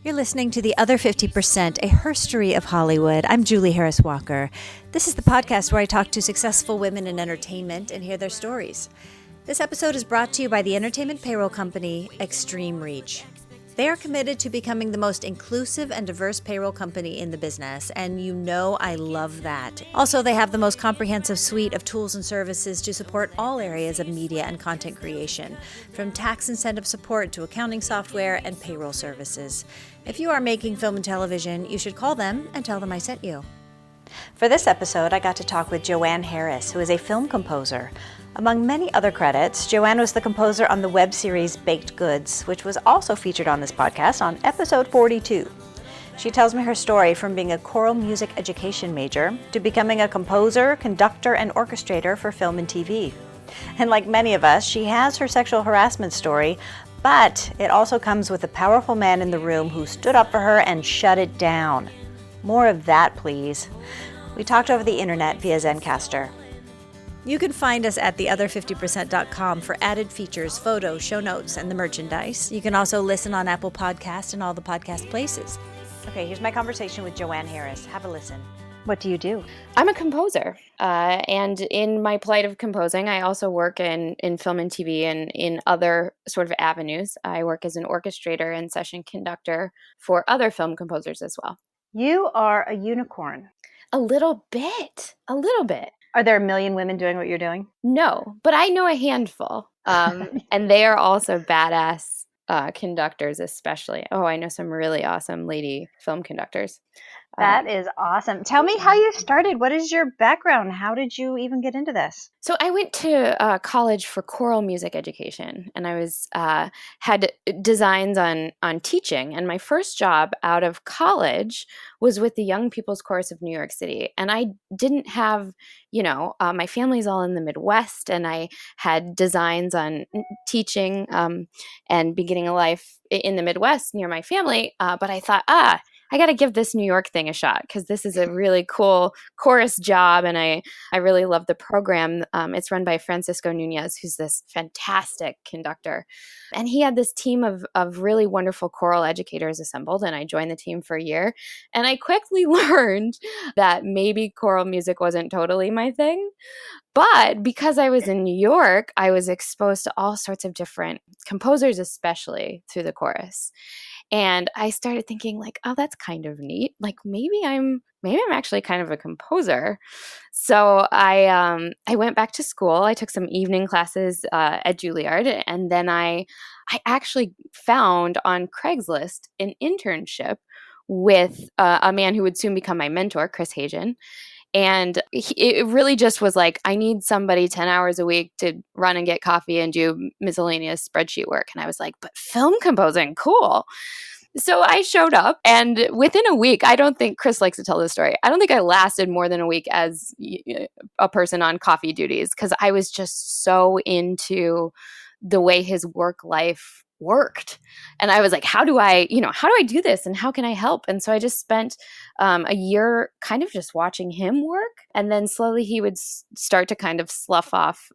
You're listening to The Other 50%, a herstory of Hollywood. I'm Julie Harris Walker. This is the podcast where I talk to successful women in entertainment and hear their stories. This episode is brought to you by the entertainment payroll company, Extreme Reach. They are committed to becoming the most inclusive and diverse payroll company in the business, and you know I love that. Also, they have the most comprehensive suite of tools and services to support all areas of media and content creation, from tax incentive support to accounting software and payroll services. If you are making film and television, you should call them and tell them I sent you. For this episode, I got to talk with Joanne Harris, who is a film composer. Among many other credits, Joanne was the composer on the web series Baked Goods, which was also featured on this podcast on episode 42. She tells me her story from being a choral music education major to becoming a composer, conductor, and orchestrator for film and TV. And like many of us, she has her sexual harassment story, but it also comes with a powerful man in the room who stood up for her and shut it down. More of that, please. We talked over the internet via Zencastr. You can find us at theother50%.com for added features, photos, show notes, and the merchandise. You can also listen on Apple Podcasts and all the podcast places. Okay, here's my conversation with Joanne Harris. Have a listen. What do you do? I'm a composer, and in my plight of composing, I also work in film and TV and in other sort of avenues. I work as an orchestrator and session conductor for other film composers as well. You are a unicorn. A little bit. Are there a million women doing what you're doing? No, but I know a handful, and they are also badass conductors especially. Oh, I know some really awesome lady film conductors. That is awesome. Tell me how you started. What is your background? How did you even get into this? So I went to college for choral music education, and I was had designs on teaching. And my first job out of college was with the Young People's Chorus of New York City. And I didn't have, my family's all in the Midwest, and I had designs on teaching and beginning a life in the Midwest near my family. But I thought, I got to give this New York thing a shot because this is a really cool chorus job, and I really love the program. It's run by Francisco Nunez, who's this fantastic conductor, and he had this team of really wonderful choral educators assembled, and I joined the team for a year, and I quickly learned that maybe choral music wasn't totally my thing. But because I was in New York, I was exposed to all sorts of different composers, especially through the chorus. And I started thinking like, oh, that's kind of neat. Like maybe I'm actually kind of a composer. So I went back to school. I took some evening classes at Juilliard, and then I actually found on Craigslist an internship with a man who would soon become my mentor, Chris Hagen. And it really just was like, I need somebody 10 hours a week to run and get coffee and do miscellaneous spreadsheet work. And I was like, but film composing, cool. So I showed up, and within a week, I don't think Chris likes to tell this story. I don't think I lasted more than a week as a person on coffee duties because I was just so into the way his work life worked. And I was like, how do I do this, and how can I help? And so I just spent a year kind of just watching him work. And then slowly he would start to kind of slough off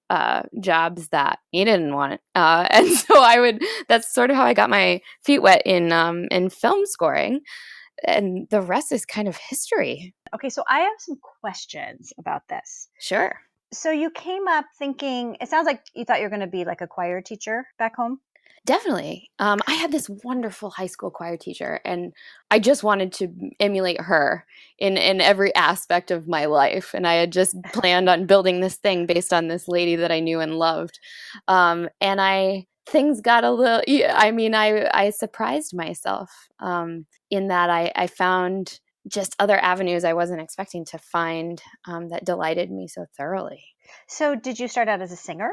jobs that he didn't want. And so that's sort of how I got my feet wet in film scoring. And the rest is kind of history. Okay, so I have some questions about this. Sure. So you came up thinking, it sounds like you thought you were going to be like a choir teacher back home? Definitely. I had this wonderful high school choir teacher, and I just wanted to emulate her in every aspect of my life. And I had just planned on building this thing based on this lady that I knew and loved. Things got a little, I surprised myself in that I found just other avenues I wasn't expecting to find that delighted me so thoroughly. So did you start out as a singer?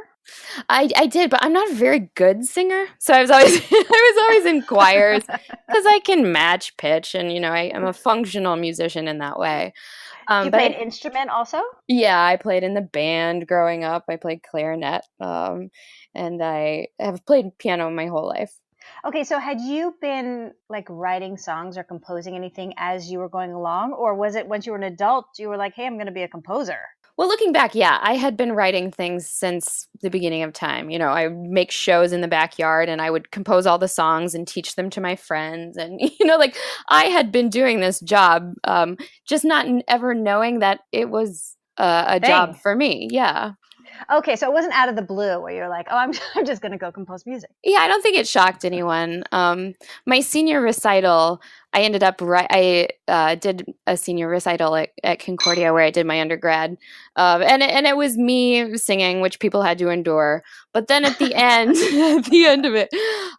I did, but I'm not a very good singer. So I was always in choirs because I can match pitch, and I'm a functional musician in that way. Do you play an instrument also? Yeah, I played in the band growing up. I played clarinet, and I have played piano my whole life. Okay, so had you been like writing songs or composing anything as you were going along, or was it once you were an adult you were like, hey, I'm going to be a composer? Well, looking back, yeah, I had been writing things since the beginning of time. I would make shows in the backyard and I would compose all the songs and teach them to my friends. And, like I had been doing this job, just not ever knowing that it was a job for me. Yeah. Okay, so it wasn't out of the blue where you're like, oh, I'm just going to go compose music. Yeah, I don't think it shocked anyone. My senior recital, I ended up I did a senior recital at Concordia where I did my undergrad, and it was me singing, which people had to endure. But then at the end, at the end of it,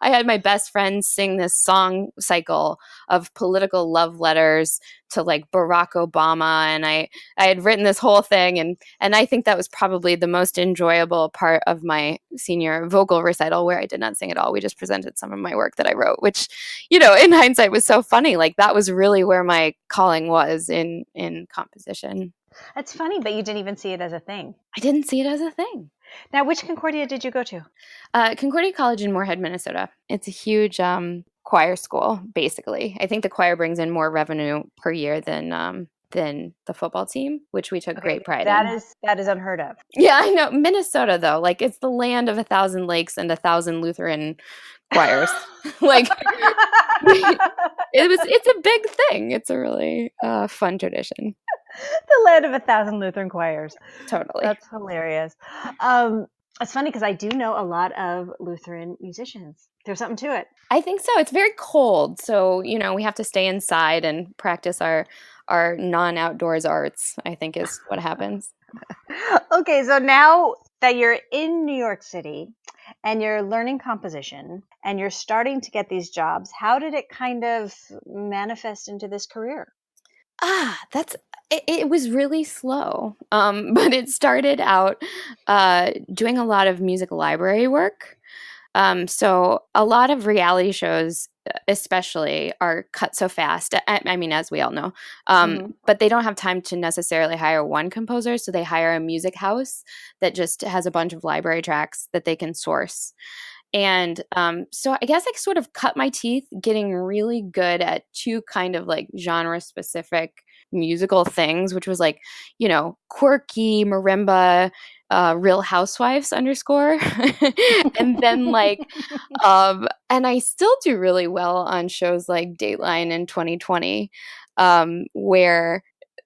I had my best friend sing this song cycle of political love letters to like Barack Obama, and I had written this whole thing, and I think that was probably the most enjoyable part of my senior vocal recital, where I did not sing at all. We just presented some of my work that I wrote, which, in hindsight was so funny. Like that was really where my calling was in composition. That's funny, but you didn't even see it as a thing. I didn't see it as a thing. Now, which Concordia did you go to? Concordia College in Moorhead, Minnesota. It's a huge choir school, basically. I think the choir brings in more revenue per year than the football team, which we took great pride in. That is unheard of. Yeah, I know. Minnesota, though, like it's the land of 1,000 lakes and 1,000 Lutheran choirs. Like it's a big thing. It's a really fun tradition. The land of 1,000 Lutheran choirs. Totally. That's hilarious. It's funny because I do know a lot of Lutheran musicians. There's something to it. I think so. It's very cold. So, we have to stay inside and practice our non-outdoors arts, I think is what happens. Okay, so now that you're in New York City and you're learning composition and you're starting to get these jobs, how did it kind of manifest into this career? It was really slow, but it started out doing a lot of music library work. So a lot of reality shows, especially, are cut so fast. I mean, as we all know, but they don't have time to necessarily hire one composer. So they hire a music house that just has a bunch of library tracks that they can source. And so I guess I sort of cut my teeth getting really good at two kind of like genre specific musical things, which was like, quirky marimba, Real Housewives underscore. And then like, and I still do really well on shows like Dateline in 2020, where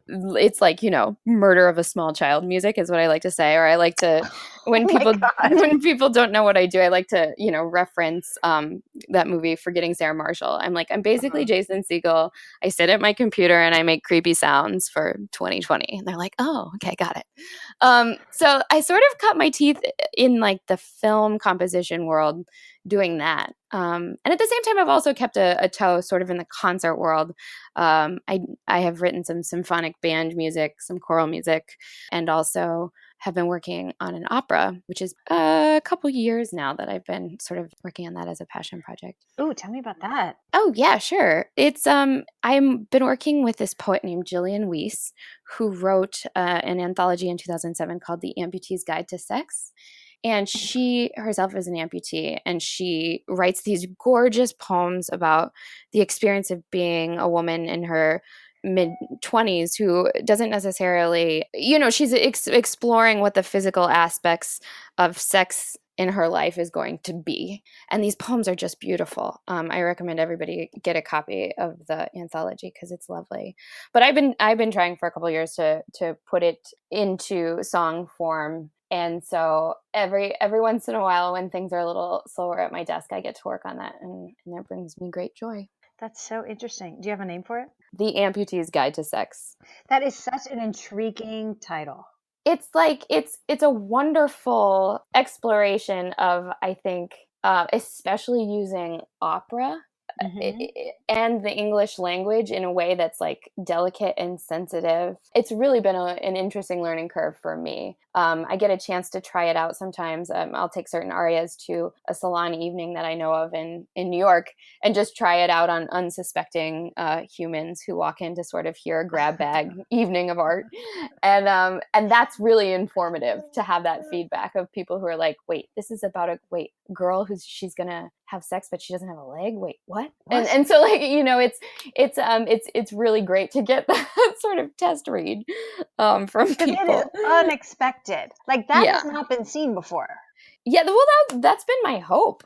it's like, murder of a small child music is what I like to say. Or I like to, when people don't know what I do, I like to, reference that movie Forgetting Sarah Marshall. I'm like, I'm basically Jason Segel. I sit at my computer and I make creepy sounds for 2020. And they're like, oh, okay, got it. So I sort of cut my teeth in like the film composition world doing that. And at the same time, I've also kept a toe sort of in the concert world. I have written some symphonic band music, some choral music, and also have been working on an opera, which is a couple years now that I've been sort of working on that as a passion project. Ooh, tell me about that. Oh, yeah, sure. It's I've been working with this poet named Jillian Weiss, who wrote an anthology in 2007 called The Amputees Guide to Sex. And she herself is an amputee, and she writes these gorgeous poems about the experience of being a woman in her mid-20s who doesn't necessarily, she's exploring what the physical aspects of sex in her life is going to be. And these poems are just beautiful. I recommend everybody get a copy of the anthology because it's lovely. But I've been trying for a couple of years to put it into song form. And so every once in a while, when things are a little slower at my desk, I get to work on that, and that brings me great joy. That's so interesting. Do you have a name for it? The Amputees Guide to Sex. That is such an intriguing title. It's like it's a wonderful exploration of, I think, especially using opera and the English language in a way that's like delicate and sensitive. It's really been an interesting learning curve for me. I get a chance to try it out sometimes. I'll take certain arias to a salon evening that I know of in New York and just try it out on unsuspecting humans who walk in to sort of hear a grab bag evening of art. And that's really informative to have that feedback of people who are like, wait, this is about girl she's gonna have sex, but she doesn't have a leg. Wait, what? And so like, it's really great to get that sort of test read from people. It is unexpected. Like that has not been seen before. Yeah, well, that's been my hope,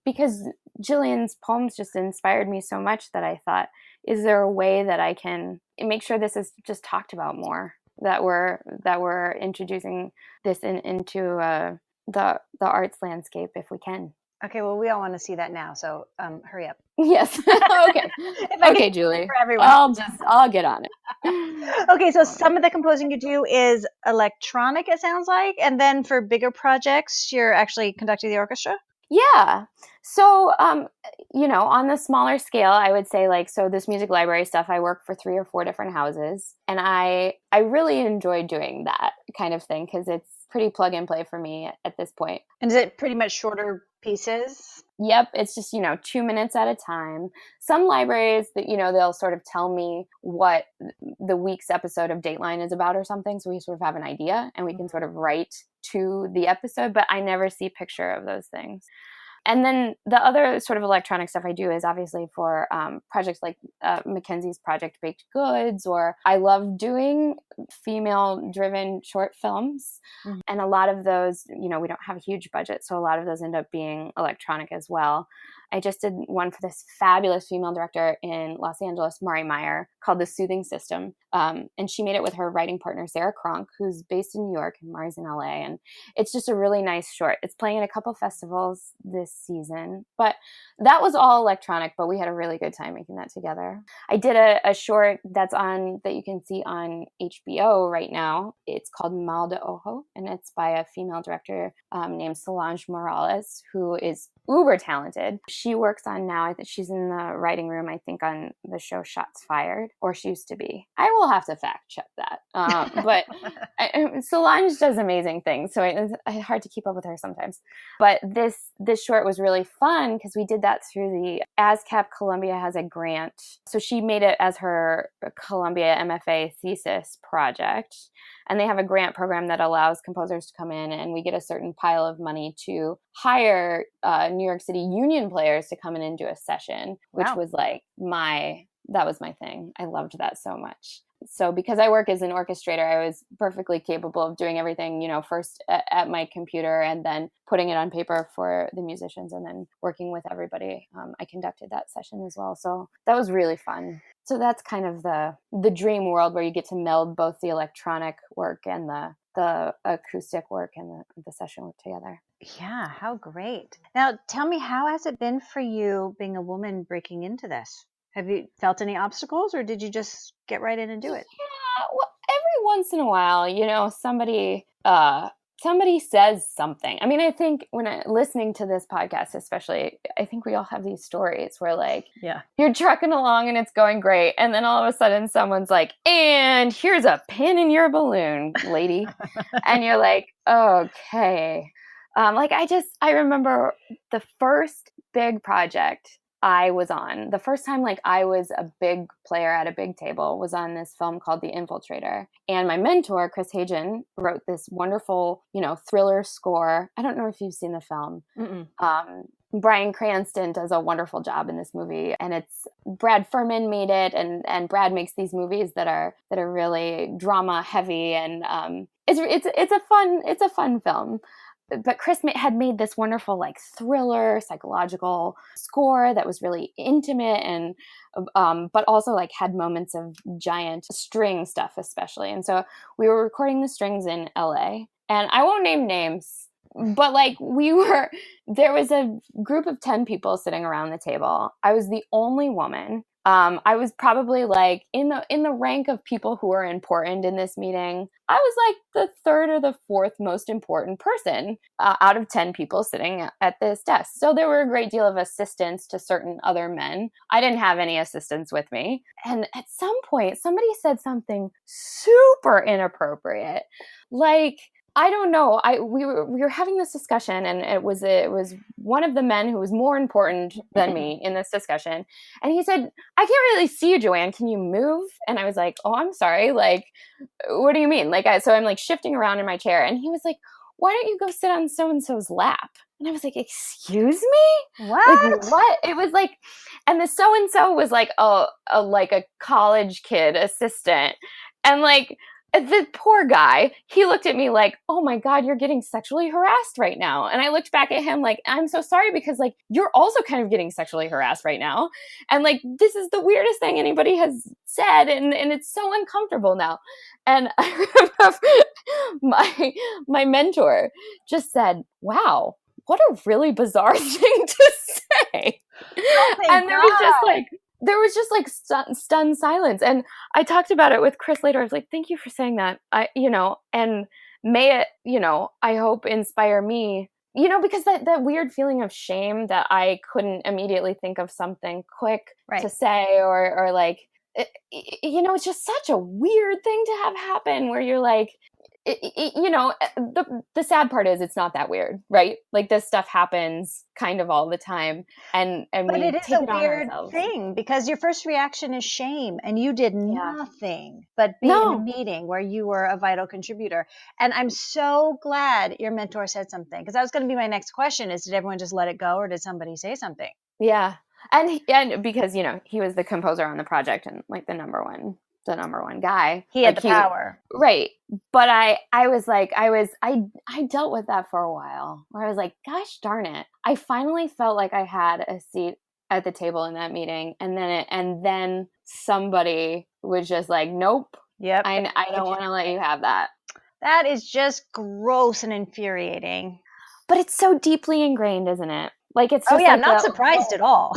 because Jillian's poems just inspired me so much that I thought, is there a way that I can make sure this is just talked about more, that we're introducing this into the arts landscape if we can. Okay, well, we all want to see that now, so hurry up. Yes. Okay. Okay, Julie. For everyone. I'll get on it. Okay, so some of the composing you do is electronic, it sounds like, and then for bigger projects, you're actually conducting the orchestra? Yeah. So, on the smaller scale, I would say so this music library stuff, I work for 3 or 4 different houses, and I really enjoy doing that kind of thing because it's pretty plug and play for me at this point. And is it pretty much shorter pieces? Yep. It's just, 2 minutes at a time. Some libraries that, they'll sort of tell me what the week's episode of Dateline is about or something. So we sort of have an idea and we can sort of write to the episode, but I never see picture of those things. And then the other sort of electronic stuff I do is obviously for projects like Mackenzie's project Baked Goods, or I love doing female-driven short films. Mm-hmm. And a lot of those, we don't have a huge budget, so a lot of those end up being electronic as well. I just did one for this fabulous female director in Los Angeles, Mari Meyer, called The Soothing System. And she made it with her writing partner, Sarah Cronk, who's based in New York and Mari's in LA. And it's just a really nice short. It's playing at a couple festivals this season. But that was all electronic, but we had a really good time making that together. I did a short that you can see on HBO right now. It's called Mal de Ojo, and it's by a female director named Solange Morales, who is uber talented. She works on now, I think she's in the writing room, I think on the show Shots Fired, or she used to be. I will have to fact check that. But Solange does amazing things, so it's hard to keep up with her sometimes. But this short was really fun because we did that through the ASCAP. Columbia has a grant. So she made it as her Columbia MFA thesis project. And they have a grant program that allows composers to come in, and we get a certain pile of money to hire New York City union players to come in and do a session, which was that was my thing. I loved that so much. So because I work as an orchestrator, I was perfectly capable of doing everything, first at my computer and then putting it on paper for the musicians and then working with everybody. I conducted that session as well. So that was really fun. So that's kind of the dream world where you get to meld both the electronic work and the acoustic work and the session work together. Yeah, how great. Now, tell me, how has it been for you being a woman breaking into this? Have you felt any obstacles, or did you just get right in and do it? Yeah, well, every once in a while, somebody says something. I mean, I think when listening to this podcast, especially, I think we all have these stories where you're trucking along and it's going great. And then all of a sudden someone's like, and here's a pin in your balloon, lady. And you're like, okay. I remember the first big project I was on. The first time I was a big player at a big table was on this film called The Infiltrator. And my mentor, Chris Hagen, wrote this wonderful, thriller score. I don't know if you've seen the film. Bryan Cranston does a wonderful job in this movie, and it's Brad Furman made it, and Brad makes these movies that are really drama heavy, and it's a fun film. But Chris had made this wonderful thriller psychological score that was really intimate and but also had moments of giant string stuff especially. And so we were recording the strings in LA, and I won't name names, but there was a group of 10 people sitting around the table. I was the only woman. I was probably in the rank of people who are important in this meeting. I was the third or the fourth most important person out of 10 people sitting at this desk. So there were a great deal of assistants to certain other men. I didn't have any assistants with me. And at some point, somebody said something super inappropriate. I don't know. We were having this discussion, and it was one of the men who was more important than me in this discussion. And he said, "I can't really see you, Joanne. Can you move?" And I was like, "Oh, I'm sorry. What do you mean?" So I'm shifting around in my chair, and he was like, why don't you go sit on so-and-so's lap? And I was like, excuse me? What? Like, what? It was like, and the so-and-so was like like a college kid assistant. And like, the poor guy, he looked at me like, oh my God, you're getting sexually harassed right now. And I looked back at him like, I'm so sorry, because like, you're also kind of getting sexually harassed right now. And like, this is the weirdest thing anybody has said. And it's so uncomfortable now. And I remember my mentor just said, wow, what a really bizarre thing to say. Oh, And there was just like stunned silence. And I talked about it with Chris later. I was like, thank you for saying that. And may it, I hope inspire me, because that weird feeling of shame that I couldn't immediately think of something quick to say, or like, it's just such a weird thing to have happen, where you're like, the sad part is it's not that weird, right? Like, this stuff happens kind of all the time, and but we it is take a it on weird ourselves. thing, because your first reaction is shame, and you did nothing but be in a meeting where you were a vital contributor. And I'm so glad your mentor said something, because that was going to be my next question: is did everyone just let it go, or did somebody say something? Yeah, and because he was the composer on the project, and like the number one guy. He had the power. Right. But I was like, I dealt with that for a while, where I was like, gosh darn it. I finally felt like I had a seat at the table in that meeting. And then somebody was just like, nope. Yep. I don't want to let you have that. That is just gross and infuriating. But it's so deeply ingrained, isn't it? Like, it's just I'm not surprised at all.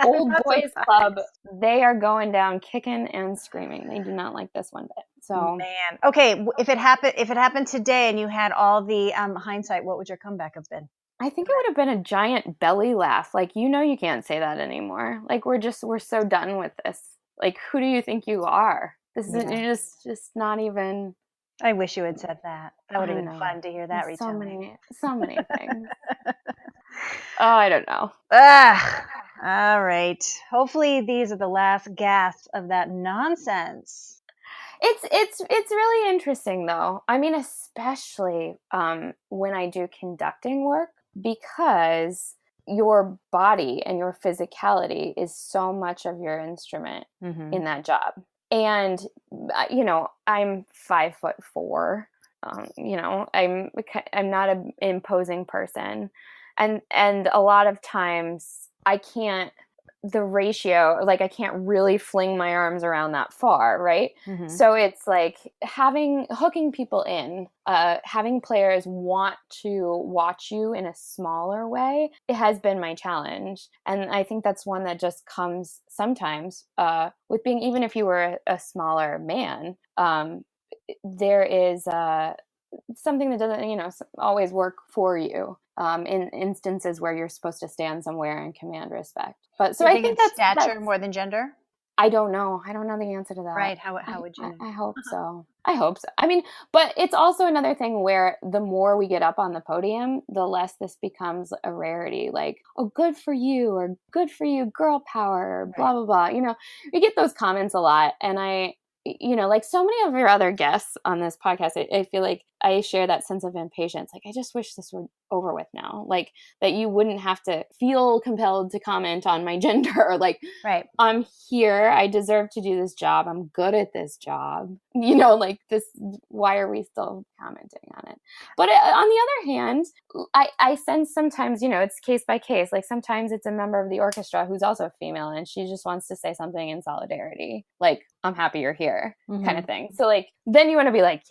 Old boys club, they are going down kicking and screaming. They do not like this one bit. So, man, okay, if it happened today and you had all the hindsight, what would your comeback have been? I think it would have been a giant belly laugh. Like, you can't say that anymore. Like, we're so done with this. Like, who do you think you are? This is you're just not even. I wish you had said that. That would have been fun to hear that retelling. So many things. Oh, I don't know. All right. Hopefully these are the last gasps of that nonsense. It's really interesting, though. I mean, especially when I do conducting work, because your body and your physicality is so much of your instrument in that job. And I'm 5'4". I'm not an imposing person, and a lot of times I can't. The ratio, like, I can't really fling my arms around that far, right? So it's like hooking people in, having players want to watch you in a smaller way. It has been my challenge, and I think that's one that just comes sometimes with being, even if you were a smaller man, there is something that doesn't always work for you in instances where you're supposed to stand somewhere and command respect. But so I think that's stature more than gender. I don't know the answer to that. Right. How would you? I hope so. I hope so. I mean, but it's also another thing where the more we get up on the podium, the less this becomes a rarity. Like, oh, good for you, or good for you, girl power, or blah, blah, blah. We get those comments a lot. And like so many of your other guests on this podcast, I feel like I share that sense of impatience. Like, I just wish this were over with now. Like, that you wouldn't have to feel compelled to comment on my gender. Like, I'm here. I deserve to do this job. I'm good at this job. Like, this, why are we still commenting on it? But on the other hand, I sense sometimes, it's case by case. Like, sometimes it's a member of the orchestra who's also female, and she just wants to say something in solidarity. Like, I'm happy you're here, kind of thing. So, like, then you want to be like,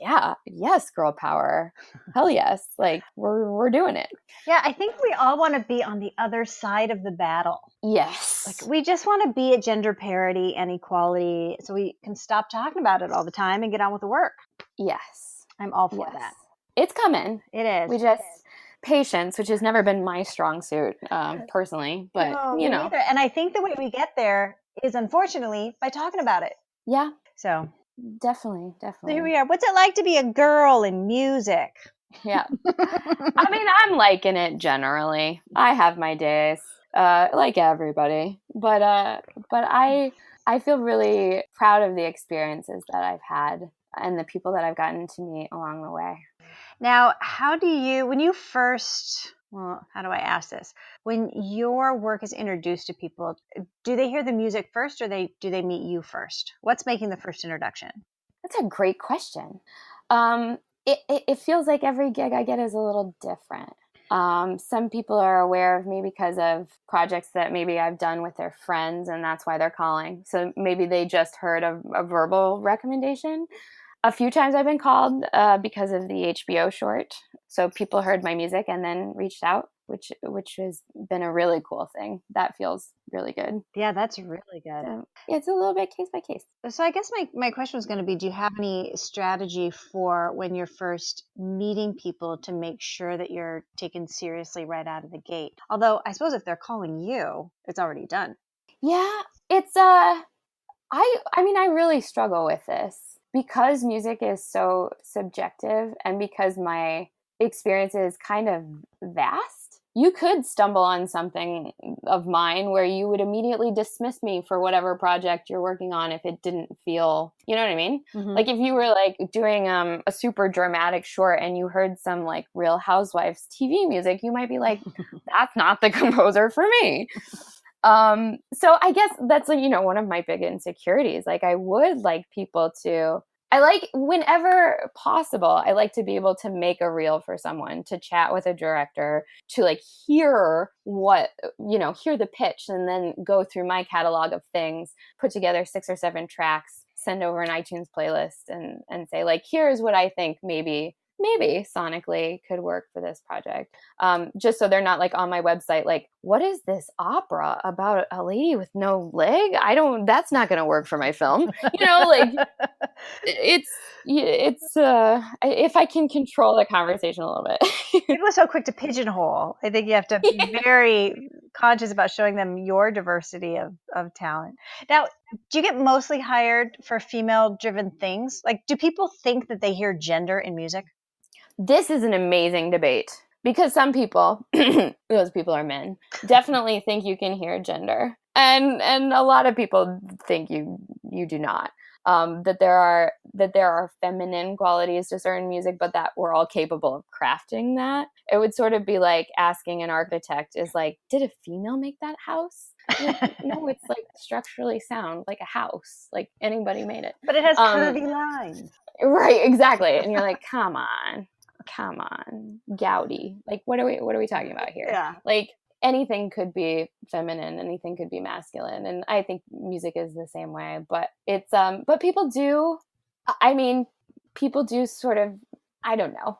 yes, girl power. Hell yes. Like, we're doing it. Yeah, I think we all want to be on the other side of the battle. Yes. Like, we just want to be at gender parity and equality, so we can stop talking about it all the time and get on with the work. Yes. I'm all for that. It's coming. It is. We just patience, which has never been my strong suit, personally, but no, me neither. And I think the way we get there is, unfortunately, by talking about it. Yeah. So definitely. So here we are. What's it like to be a girl in music? Yeah. I mean, I'm liking it generally. I have my days, like everybody, but I feel really proud of the experiences that I've had and the people that I've gotten to meet along the way. Now, how do you, when you first, well, how do I ask this? When your work is introduced to people, do they hear the music first or do they meet you first? What's making the first introduction? That's a great question. It feels like every gig I get is a little different. Some people are aware of me because of projects that maybe I've done with their friends, and that's why they're calling. So maybe they just heard a verbal recommendation. A few times I've been called because of the HBO short. So people heard my music and then reached out, which has been a really cool thing. That feels really good. Yeah, that's really good. So it's a little bit case by case. So I guess my question was going to be, do you have any strategy for when you're first meeting people to make sure that you're taken seriously right out of the gate? Although I suppose if they're calling you, it's already done. Yeah, it's I mean, I really struggle with this because music is so subjective and because my experience is kind of vast. You could stumble on something of mine where you would immediately dismiss me for whatever project you're working on if it didn't feel, you know what I mean? Mm-hmm. Like if you were like doing a super dramatic short and you heard some like Real Housewives TV music, you might be like, that's not the composer for me. So I guess that's like, one of my big insecurities. Like I would like people to, I like whenever possible, I like to be able to make a reel for someone, to chat with a director, to like hear hear the pitch and then go through my catalog of things, put together 6 or 7 tracks, send over an iTunes playlist and say like, here's what I think maybe sonically could work for this project. Just so they're not like on my website, like, what is this opera about a lady with no leg? That's not going to work for my film. Like it's if I can control the conversation a little bit. People are so quick to pigeonhole. I think you have to be very conscious about showing them your diversity of talent. Now, do you get mostly hired for female-driven things? Like, do people think that they hear gender in music? This is an amazing debate because some people, those people are men, definitely think you can hear gender, and a lot of people think you do not. That there are feminine qualities to certain music, but that we're all capable of crafting that. It would sort of be like asking an architect is like, did a female make that house? Like, no, it's like structurally sound like a house. Like anybody made it. But it has curvy lines. Right, exactly. And you're like, come on, Gaudi. Like, what are we talking about here? Yeah. Like anything could be feminine, anything could be masculine, and I think music is the same way. But it's but people do. I mean, people do sort of. I don't know.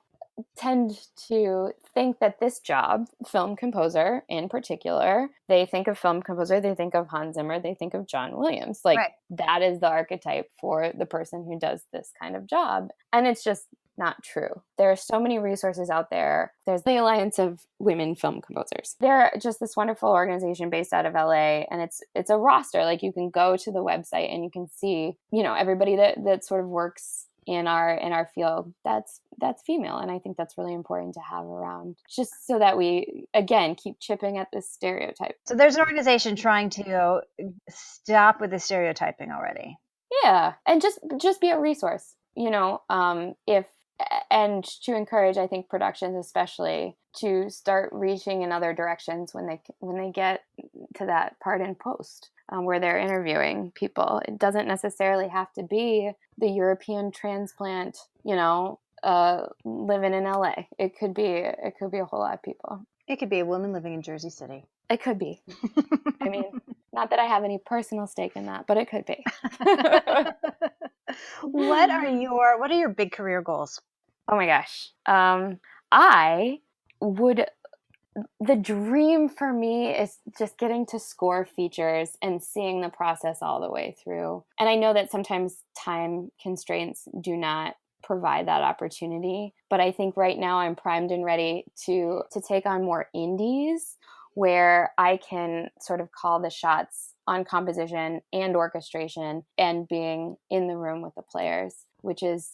Tend to think that this job, film composer in particular, they think of film composer, they think of Hans Zimmer, they think of John Williams. Like right. That is the archetype for the person who does this kind of job. And it's just not true. There are so many resources out there. There's the Alliance of Women Film Composers. They're just this wonderful organization based out of LA, and it's a roster. Like you can go to the website and you can see, everybody that sort of works in our field that's female, and I think that's really important to have around, just so that we again keep chipping at this stereotype. So there's an organization trying to stop with the stereotyping already. Yeah, and just be a resource, if and to encourage, I think, productions especially to start reaching in other directions when they get to that part in post. Where they're interviewing people. It doesn't necessarily have to be the European transplant, living in LA. It could be a whole lot of people. It could be a woman living in Jersey City. It could be. I mean, not that I have any personal stake in that, but it could be. What are your big career goals? Oh my gosh. The dream for me is just getting to score features and seeing the process all the way through. And I know that sometimes time constraints do not provide that opportunity, but I think right now I'm primed and ready to take on more indies where I can sort of call the shots on composition and orchestration and being in the room with the players, which is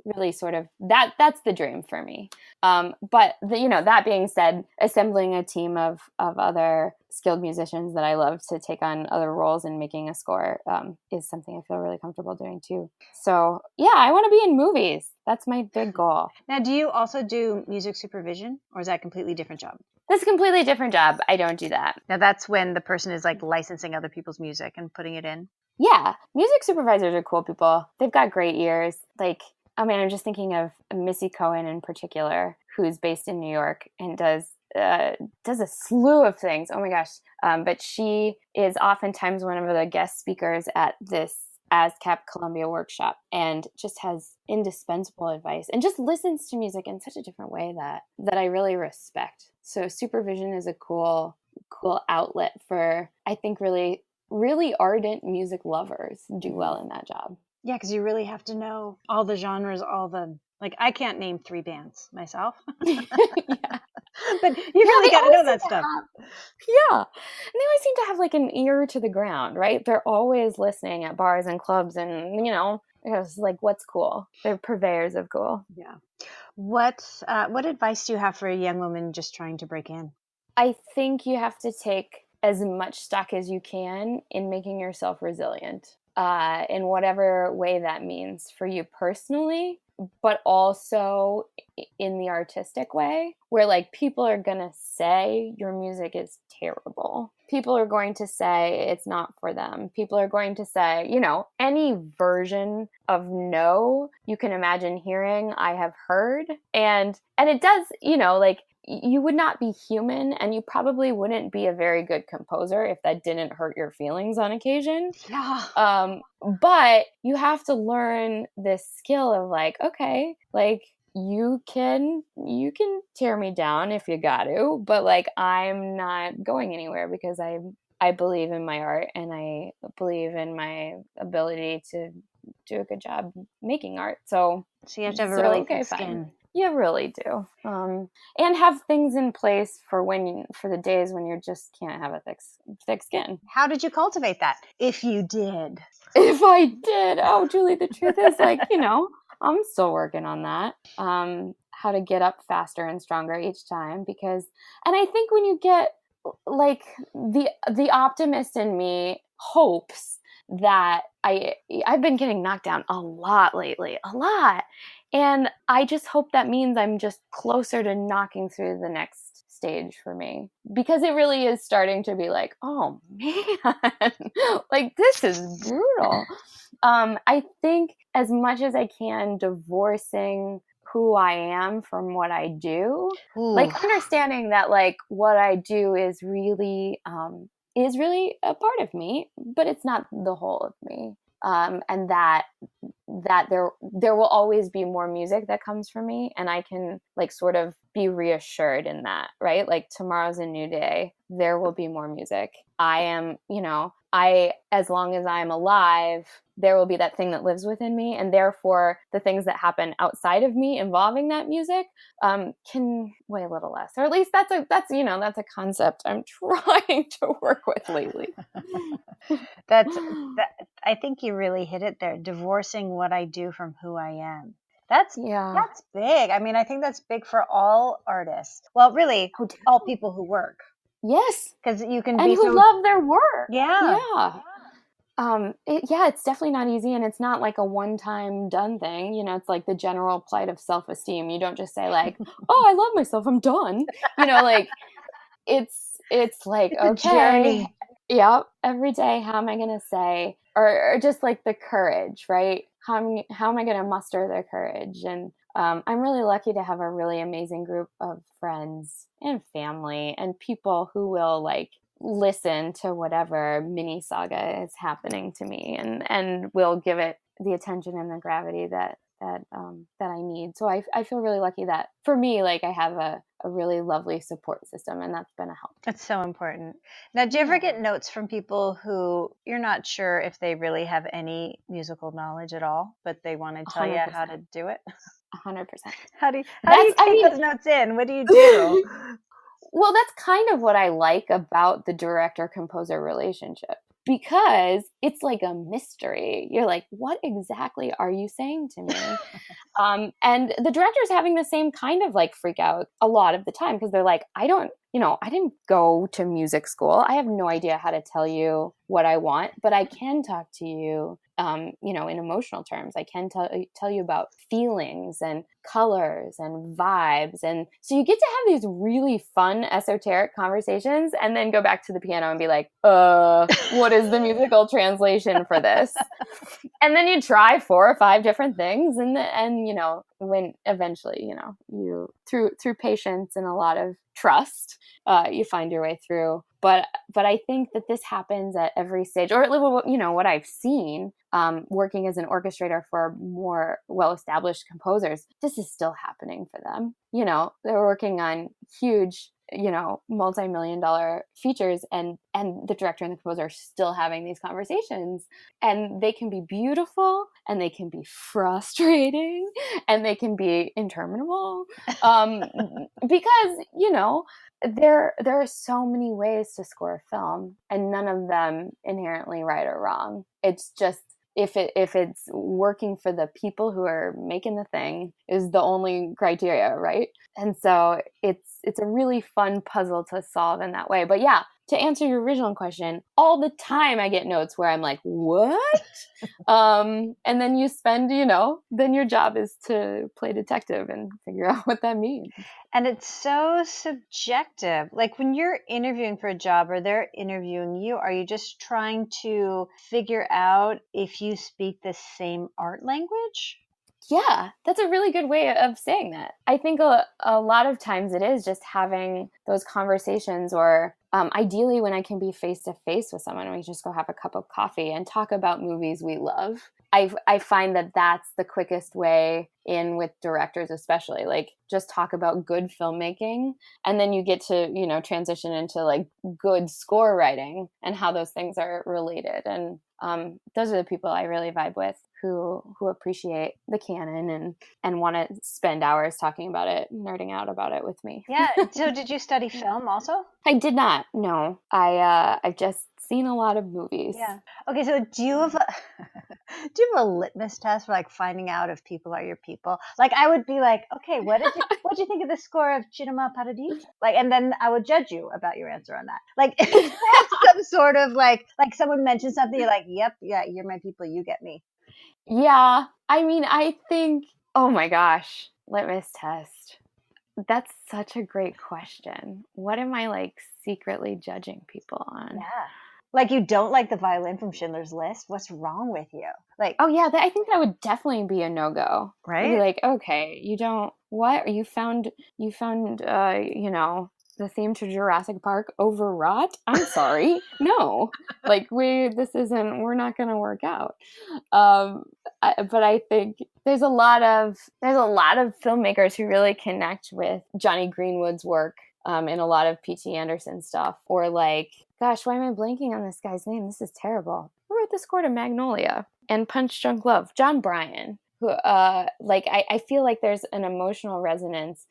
really sort of that's the dream for me. But that being said, assembling a team of other skilled musicians that I love to take on other roles in making a score is something I feel really comfortable doing too. So yeah, I want to be in movies. That's my big goal. Now, do you also do music supervision, or is that a completely different job? That's a completely different job. I don't do that. Now, that's when the person is like licensing other people's music and putting it in. Yeah, music supervisors are cool people. They've got great ears. Like, I mean, I'm just thinking of Missy Cohen in particular, who's based in New York and does a slew of things. Oh my gosh. But she is oftentimes one of the guest speakers at this ASCAP Columbia workshop and just has indispensable advice and just listens to music in such a different way that I really respect. So supervision is a cool outlet for, I think, really ardent music lovers do well in that job. Yeah, because you really have to know all the genres, like I can't name 3 bands myself. Yeah. But you really got to know that stuff. Yeah. And they always seem to have like an ear to the ground, right? They're always listening at bars and clubs and, it's like, what's cool? They're purveyors of cool. Yeah. What advice do you have for a young woman just trying to break in? I think you have to take as much stock as you can in making yourself resilient, in whatever way that means for you personally, but also in the artistic way, where like people are going to say your music is terrible. People are going to say it's not for them. People are going to say, any version of no you can imagine hearing, I have heard. And it does, like, you would not be human, and you probably wouldn't be a very good composer if that didn't hurt your feelings on occasion. Yeah. But you have to learn this skill of like, okay, like you can tear me down if you got to, but like I'm not going anywhere because I believe in my art and I believe in my ability to do a good job making art. So you have to have a really thick skin. Fine. You really do. And have things in place for the days when you just can't have a thick skin. How did you cultivate that? If you did. If I did. Oh, Julie, the truth is like, I'm still working on that. How to get up faster and stronger each time and I think when you get like the optimist in me hopes that I've been getting knocked down a lot lately, a lot. And I just hope that means I'm just closer to knocking through the next stage for me, because it really is starting to be like, oh man, like this is brutal. I think as much as I can, divorcing who I am from what I do, like understanding that like what I do is really a part of me, but it's not the whole of me. And that there will always be more music that comes from me, and I can like sort of be reassured in that, right? Like tomorrow's a new day. There will be more music. I am, as long as I'm alive, there will be that thing that lives within me, and therefore the things that happen outside of me involving that music can weigh a little less, or at least that's a concept I'm trying to work with lately. I think you really hit it there. Divorcing what I do from who I am. That's big. I mean, I think that's big for all artists. Well, really, all people who work. Yes, because you can and who love their work. Yeah. It's definitely not easy, and it's not like a one-time done thing. It's like the general plight of self-esteem. You don't just say like, "Oh, I love myself, I'm done." Like it's like, it's okay, yep. Every day, how am I going to say, or just like the courage, right? How am I going to muster the courage? And I'm really lucky to have a really amazing group of friends and family and people who will like listen to whatever mini saga is happening to me and will give it the attention and the gravity that I need. So I feel really lucky that for me, like I have a really lovely support system, and that's been a help. That's so important. Now, do you ever get notes from people who you're not sure if they really have any musical knowledge at all, but they want to tell 100%. You how to do it? 100%. How do you take those notes in? What do you do? Well, that's kind of what I like about the director-composer relationship, because it's like a mystery. You're like, what exactly are you saying to me? And the director's having the same kind of like freak out a lot of the time, because they're like, I didn't go to music school. I have no idea how to tell you what I want, but I can talk to you, in emotional terms. I can tell you about feelings and colors and vibes. And so you get to have these really fun, esoteric conversations, and then go back to the piano and be like, what is the musical translation for this? And then you try 4 or 5 different things, and when eventually, you through patience and a lot of trust, you find your way through. But I think that this happens at every stage, or what I've seen, working as an orchestrator for more well-established composers, this is still happening for them. They're working on huge, multi-million-dollar features, and the director and the composer are still having these conversations, and they can be beautiful, and they can be frustrating, and they can be interminable, because there are so many ways to score a film, and none of them inherently right or wrong. It's just, if it's working for the people who are making the thing is the only criteria, right? And so it's a really fun puzzle to solve in that way. But yeah, to answer your original question, all the time I get notes where I'm like, what? And then you spend, then your job is to play detective and figure out what that means. And it's so subjective. Like when you're interviewing for a job or they're interviewing you, are you just trying to figure out if you speak the same art language? Yeah, that's a really good way of saying that. I think a lot of times it is just having those conversations, or ideally when I can be face to face with someone, we just go have a cup of coffee and talk about movies we love. I find that that's the quickest way in with directors, especially, like just talk about good filmmaking, and then you get to transition into like good score writing and how those things are related. And those are the people I really vibe with, who appreciate the canon and want to spend hours talking about it, nerding out about it with me. Yeah. So did you study film also? I did not. No, I've just seen a lot of movies. Yeah. Okay. So do you have a litmus test for like finding out if people are your people? Like I would be like, okay, what'd you think of the score of Cinema Paradiso? Like, and then I would judge you about your answer on that. Like, is that some sort of like someone mentioned something, you're like, yep, yeah, you're my people, you get me. Yeah. I mean, I think, oh my gosh, litmus test. That's such a great question. What am I like secretly judging people on? Yeah. Like you don't like the violin from Schindler's List? What's wrong with you? Like, oh yeah, I think that would definitely be a no-go. Right? I'd be like, okay, you don't, what? You found, the theme to Jurassic Park overwrought? I'm sorry. No. Like we're not going to work out. But I think there's a lot of filmmakers who really connect with Johnny Greenwood's work, in a lot of P.T. Anderson stuff, or like, gosh, why am I blanking on this guy's name? This is terrible. Who wrote the score to Magnolia and Punch Drunk Love? John Bryan. Who, I feel like there's an emotional resonance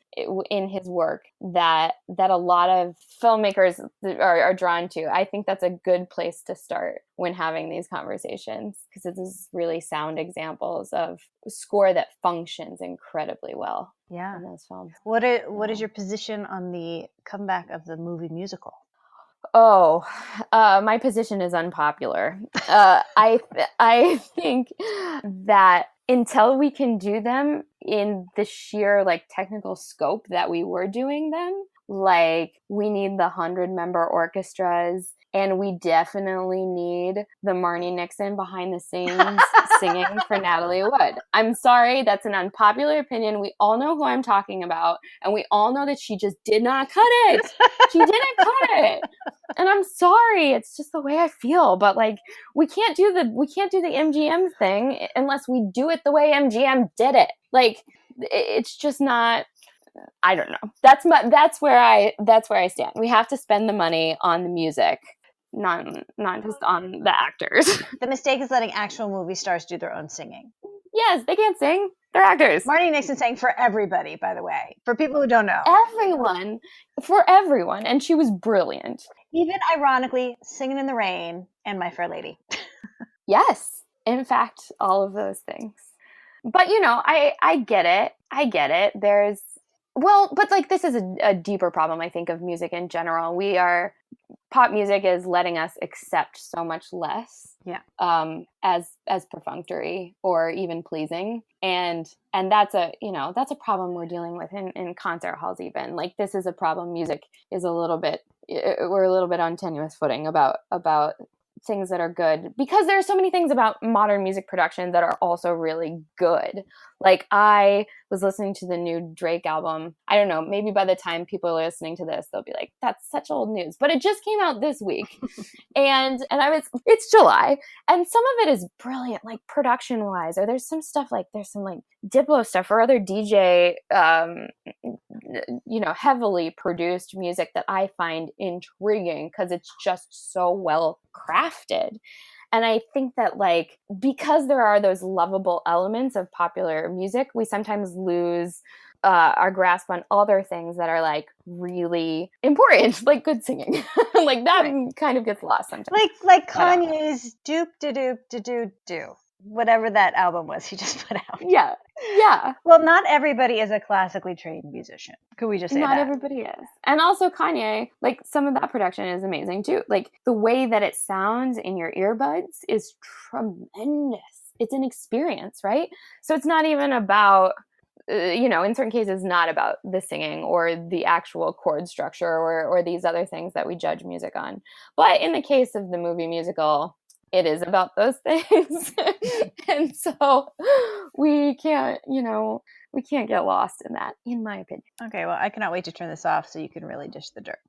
in his work that a lot of filmmakers are drawn to. I think that's a good place to start when having these conversations, because it is really sound examples of score that functions incredibly well. Yeah. In those films. What is your position on the comeback of the movie musical? Oh, my position is unpopular. I think that until we can do them in the sheer like technical scope that we were doing them, like we need the 100-member orchestras, and we definitely need the Marnie Nixon behind the scenes singing for Natalie Wood. I'm sorry, that's an unpopular opinion. We all know who I'm talking about, and we all know that she just did not cut it. She didn't cut it. And I'm sorry, it's just the way I feel. But like, we can't do the MGM thing unless we do it the way MGM did it. Like, it's just not. I don't know. That's where I stand. We have to spend the money on the music, not just on the actors. The mistake is letting actual movie stars do their own singing. Yes, they can't sing. They're actors. Marnie Nixon sang for everybody, by the way, for people who don't know. For everyone. And she was brilliant. Even ironically, Singing in the Rain and My Fair Lady. Yes. In fact, all of those things. But, I get it. I get it. But like this is a deeper problem, I think, of music in general. Pop music is letting us accept so much less as perfunctory or even pleasing. And that's a problem we're dealing with in concert halls even. Like this is a problem music is we're a little bit on tenuous footing about things that are good, because there are so many things about modern music production that are also really good. Like I was listening to the new Drake album. I don't know, maybe by the time people are listening to this, they'll be like, that's such old news, but it just came out this week. It's July, and some of it is brilliant, like production wise, or there's some like Diplo stuff or other DJ, heavily produced music that I find intriguing because it's just so well crafted. And I think that like, because there are those lovable elements of popular music, we sometimes lose our grasp on other things that are like really important, like good singing. Like that kind of gets lost sometimes. Like Kanye's Doop Da Doop Da Doo Doo, whatever that album was he just put out. Yeah. Well, not everybody is a classically trained musician. Could we just say not that? Everybody is. And also Kanye, like some of that production is amazing too. Like the way that it sounds in your earbuds is tremendous. It's an experience, right? So it's not even about in certain cases, not about the singing or the actual chord structure or these other things that we judge music on. But in the case of the movie musical, it is about those things. And so we can't get lost in that, in my opinion. Okay, well, I cannot wait to turn this off so you can really dish the dirt.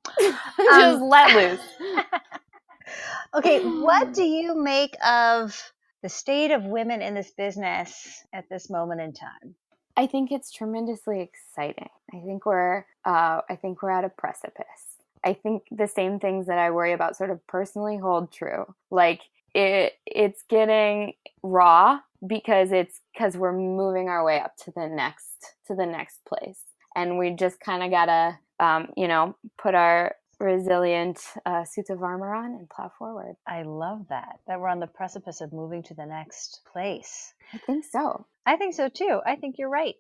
Just let loose. Okay, what do you make of the state of women in this business at this moment in time? I think it's tremendously exciting. I think we're at a precipice. I think the same things that I worry about sort of personally hold true. Like it's getting raw because we're moving our way up to the next place, and we just kind of gotta put our resilient suits of armor on and plow forward. I love that we're on the precipice of moving to the next place. I think so. I think so too. I think you're right.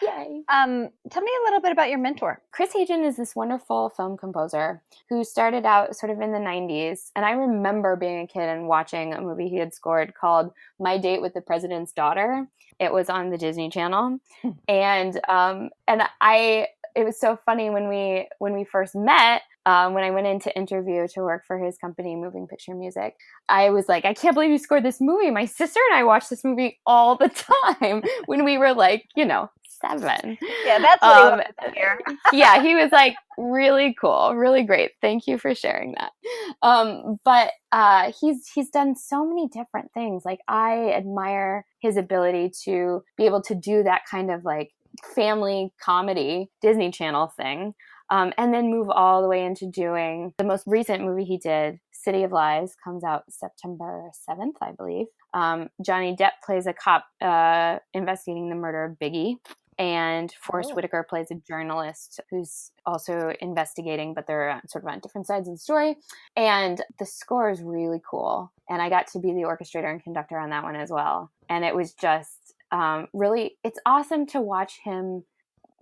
Yay. Tell me a little bit about your mentor. Chris Hagen is this wonderful film composer who started out sort of in the 90s. And I remember being a kid and watching a movie he had scored called My Date with the President's Daughter. It was on the Disney Channel. And it was so funny when we first met, when I went in to interview to work for his company, Moving Picture Music. I was like, I can't believe you scored this movie. My sister and I watched this movie all the time when we were like, 7. Yeah, that's what he wanted to hear. Yeah, he was like, really cool, really great. Thank you for sharing that. But he's done so many different things. Like I admire his ability to be able to do that kind of like family comedy Disney Channel thing, and then move all the way into doing the most recent movie he did, City of Lies, comes out September 7th, I believe. Johnny Depp plays a cop investigating the murder of Biggie. And Forrest Whitaker plays a journalist who's also investigating, but they're sort of on different sides of the story. And the score is really cool. And I got to be the orchestrator and conductor on that one as well. And it was just really, it's awesome to watch him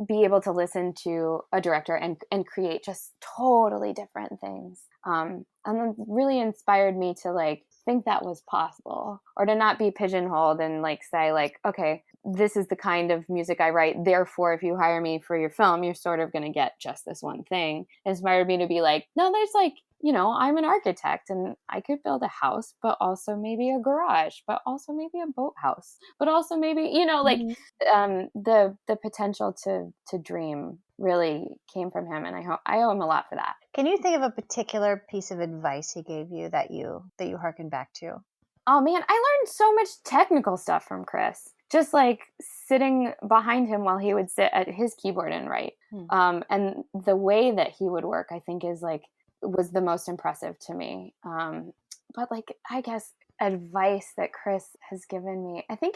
be able to listen to a director and create just totally different things. And it really inspired me to like think that was possible, or to not be pigeonholed and like say like, okay, this is the kind of music I write, therefore if you hire me for your film, you're sort of going to get just this one thing. It inspired me to be like, no, there's like, I'm an architect and I could build a house, but also maybe a garage, but also maybe a boathouse, but also maybe, the potential to dream really came from him, and I owe him a lot for that. Can you think of a particular piece of advice he gave you that you harken back to? Oh man, I learned so much technical stuff from Chris. Just like sitting behind him while he would sit at his keyboard and write. And the way that he would work, I think was the most impressive to me. But like, I guess advice that Chris has given me, I think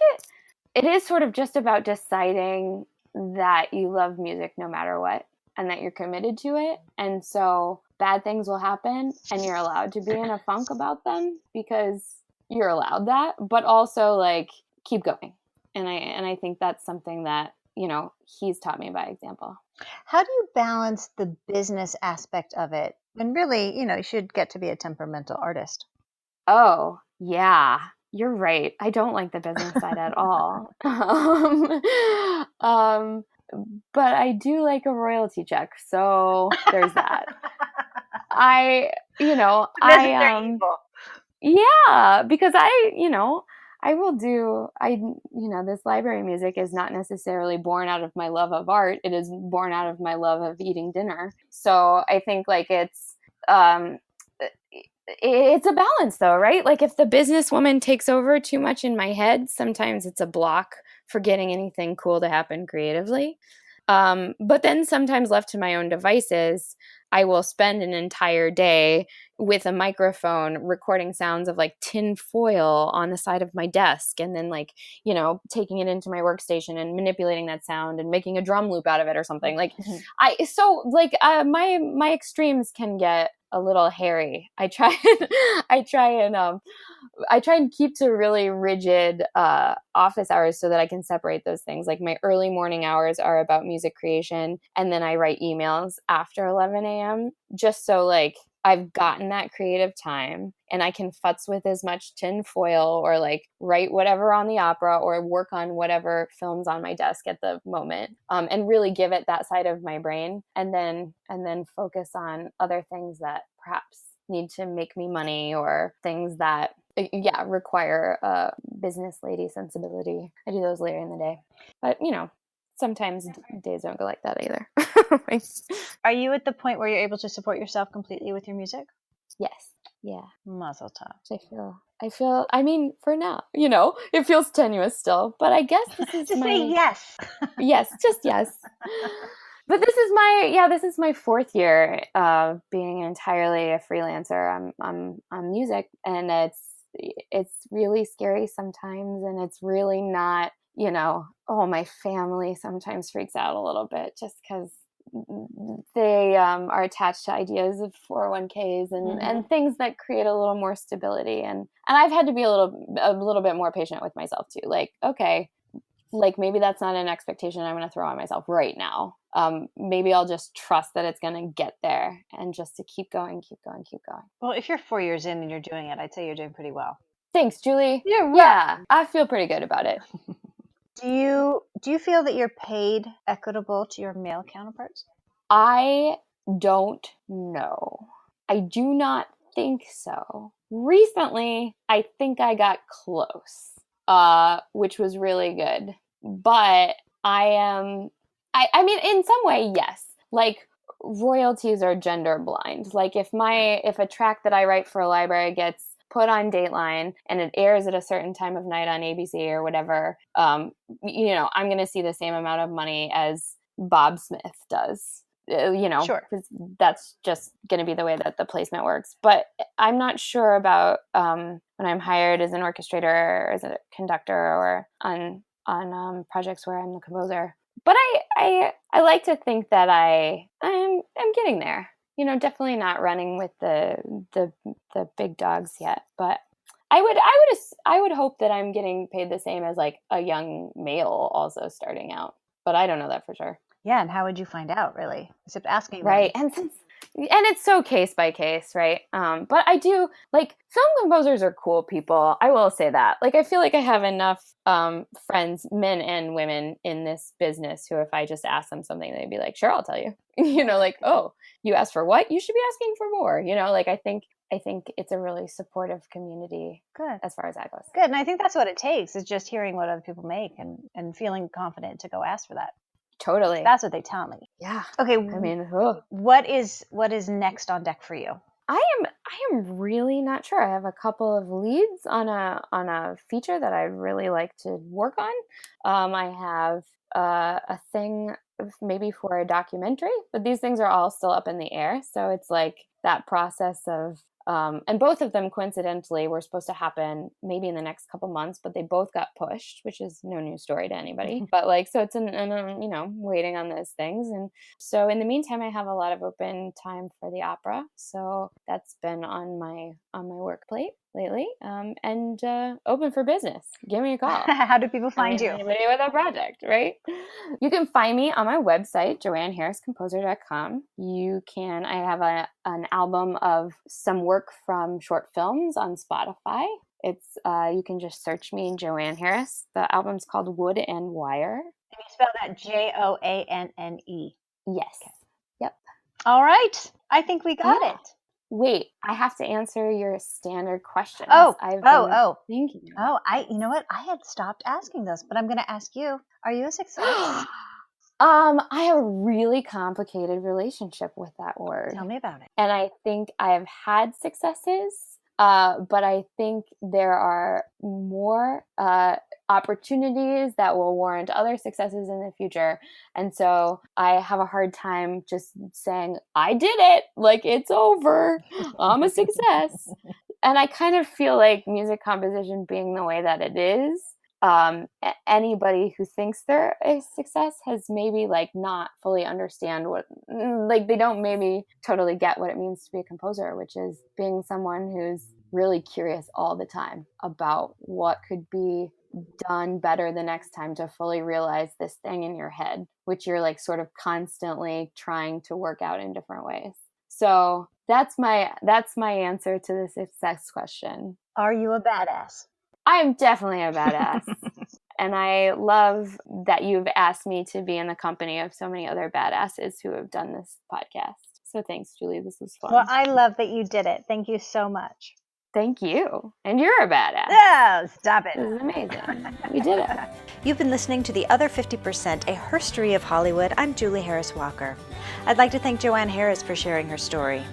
it is sort of just about deciding that you love music no matter what. and that you're committed to it. And so bad things will happen and you're allowed to be in a funk about them because you're allowed that, but also like keep going. And I think that's something that, you know, he's taught me by example. How do you balance the business aspect of it when really, you know, you should get to be a temperamental artist? Oh, yeah, you're right. I don't like the business side at all. Um, but I do like a royalty check. So there's that. You know, yeah, because this library music is not necessarily born out of my love of art. It is born out of my love of eating dinner. So I think like um, it's a balance though, right? Like if the businesswoman takes over too much in my head, sometimes it's a block for getting anything cool to happen creatively. But then sometimes left to my own devices, I will spend an entire day with a microphone recording sounds of like tin foil on the side of my desk and then like, you know, taking it into my workstation and manipulating that sound and making a drum loop out of it or something. Like my extremes can get a little hairy. I try and keep to really rigid office hours so that I can separate those things. Like my early morning hours are about music creation, and then I write emails after 11 a.m. just so like I've gotten that creative time and I can futz with as much tin foil or like write whatever on the opera or work on whatever films on my desk at the moment, and really give it that side of my brain, and then focus on other things that perhaps need to make me money or things that require a business lady sensibility. I do those later in the day, but you know, sometimes days don't go like that either. Are you at the point where you're able to support yourself completely with your music? Yes. Yeah. Mazel tov. I feel, I mean, for now, you know, it feels tenuous still, but I guess this is Just say yes. Yes, just yes. But this is my fourth year of being entirely a freelancer. I'm music, and it's really scary sometimes, and it's really not, you know, my family sometimes freaks out a little bit just because they are attached to ideas of 401ks and things that create a little more stability, and I've had to be a little bit more patient with myself too. Like, okay, like maybe that's not an expectation I'm going to throw on myself right now. Maybe I'll just trust that it's going to get there, and just to keep going. Well, if you're 4 years in and you're doing it, I'd say you're doing pretty well. Thanks, Julie. You're Yeah, I feel pretty good about it. Do you feel that you're paid equitable to your male counterparts? I don't know. I do not think so. Recently, I think I got close, which was really good. But I mean, in some way, yes. Like royalties are gender blind. Like if a track that I write for a library gets put on Dateline and it airs at a certain time of night on ABC or whatever, you know, I'm going to see the same amount of money as Bob Smith does. You know, Sure. because that's just going to be the way that the placement works. But I'm not sure about when I'm hired as an orchestrator or as a conductor or on projects where I'm the composer. But I like to think that I'm getting there. You know, definitely not running with the big dogs yet, but I would hope that I'm getting paid the same as like a young male also starting out. But I don't know that for sure. Yeah, and how would you find out, really? Except asking right them. And it's so case by case, right? But I do like film composers are cool people. I will say that. Like, I feel like I have enough friends, men and women, in this business who, if I just ask them something, they'd be like, "Sure, I'll tell you." You know, like, "Oh, you asked for what? You should be asking for more." You know, like I think it's a really supportive community. Good. As far as that goes. Good, and I think that's what it takes, is just hearing what other people make and feeling confident to go ask for that. Totally. That's what they tell me. Yeah. Okay. I mean, what is next on deck for you? I am really not sure. I have a couple of leads on a feature that I'd really like to work on. I have a thing maybe for a documentary, but these things are all still up in the air. So it's like that process of And both of them coincidentally were supposed to happen maybe in the next couple months, but they both got pushed, which is no news story to anybody. But like, so it's waiting on those things. And so in the meantime, I have a lot of open time for the opera. So that's been on my work plate lately, and open for business. Give me a call. How do people find you? Anybody with a project, right? You can find me on my website, joanneharriscomposer.com. I have an album of some work from short films on Spotify. It's you can just search me, Joanne Harris. The album's called Wood and Wire. And you spell that Joanne? Yes. Okay. Yep. All right. I think we got it. Wait, I have to answer your standard questions. Thinking. You know what? I had stopped asking those, but I'm going to ask you, are you a success? I have a really complicated relationship with that word. Tell me about it. And I think I have had successes, but I think there are more opportunities that will warrant other successes in the future. And so I have a hard time just saying, I did it, like it's over, I'm a success. And I kind of feel like music composition being the way that it is, anybody who thinks they're a success has maybe like not fully understand they don't maybe totally get what it means to be a composer, which is being someone who's really curious all the time about what could be done better the next time to fully realize this thing in your head, which you're like sort of constantly trying to work out in different ways. So that's my answer to the success question. Are you a badass? I am definitely a badass. And I love that you've asked me to be in the company of so many other badasses who have done this podcast. So thanks, Julie. This was fun. Well, I love that you did it. Thank you so much. Thank you. And you're a badass. Oh, stop it. This is amazing. We did it. You've been listening to The Other 50%, a herstory of Hollywood. I'm Julie Harris Walker. I'd like to thank Joanne Harris for sharing her story.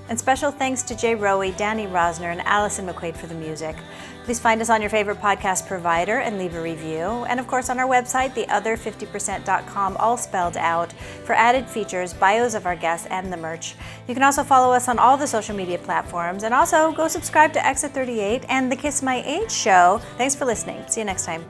And special thanks to Jay Rowe, Danny Rosner, and Allison McQuaid for the music. Please find us on your favorite podcast provider and leave a review. And of course on our website, theother50%.com, all spelled out, for added features, bios of our guests, and the merch. You can also follow us on all the social media platforms, and also go subscribe to Exit 38 and the Kiss My Age show. Thanks for listening. See you next time.